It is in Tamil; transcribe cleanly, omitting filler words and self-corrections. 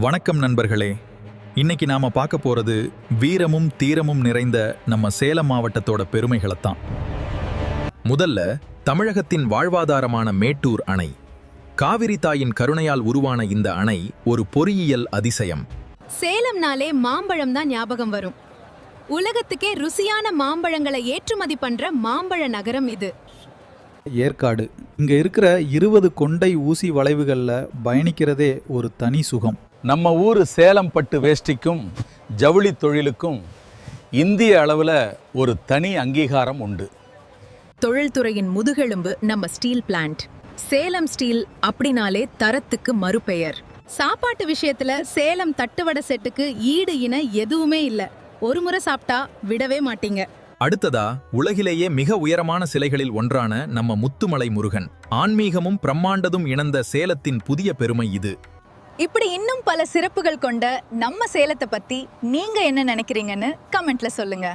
வணக்கம் நண்பர்களே. இன்னைக்கு நாம பார்க்க போறது வீரமும் தீரமும் நிறைந்த நம்ம சேலம் மாவட்டத்தோட பெருமைகளைத்தான். முதல்ல தமிழகத்தின் வாழ்வாதாரமான மேட்டூர் அணை. காவிரி தாயின் கருணையால் உருவான இந்த அணை ஒரு பொறியியல் அதிசயம். சேலம்னாலே மாம்பழம் தான் ஞாபகம் வரும். உலகத்துக்கே ருசியான மாம்பழங்களை ஏற்றுமதி பண்ற மாம்பழ நகரம் இது. ஏற்காடு இங்க இருக்கிற 20 கொண்டை ஊசி வளைவுகளில் பயணிக்கிறதே ஒரு தனி சுகம். நம்ம ஊர் சேலம் பட்டு வேஷ்டிக்கும் ஜவுளி தொழிலுக்கும் இந்திய அளவில் ஒரு தனி அங்கீகாரம் உண்டு. தொழில்துறையின் முதுகெலும்பு நம்ம ஸ்டீல் பிளான்ட். சேலம் ஸ்டீல் அப்படினாலே தரத்துக்கு மறுபெயர். சாப்பாட்டு விஷயத்துல சேலம் தட்டுவடை செட்டுக்கு ஈடு இணை எதுவுமே இல்ல. ஒரு முறை சாப்பிட்டா விடவே மாட்டீங்க. அடுத்ததா உலகிலேயே மிக உயரமான சிலைகளில் ஒன்றான நம்ம முத்துமலை முருகன். ஆன்மீகமும் பிரம்மாண்டதும் இணைந்த சேலத்தின் புதிய பெருமை இது. இப்படி இன்னும் பல சிறப்புகள் கொண்ட நம்ம சேலத்தை பத்தி நீங்க என்ன நினைக்கிறீங்கன்னு கமெண்ட்ல சொல்லுங்க.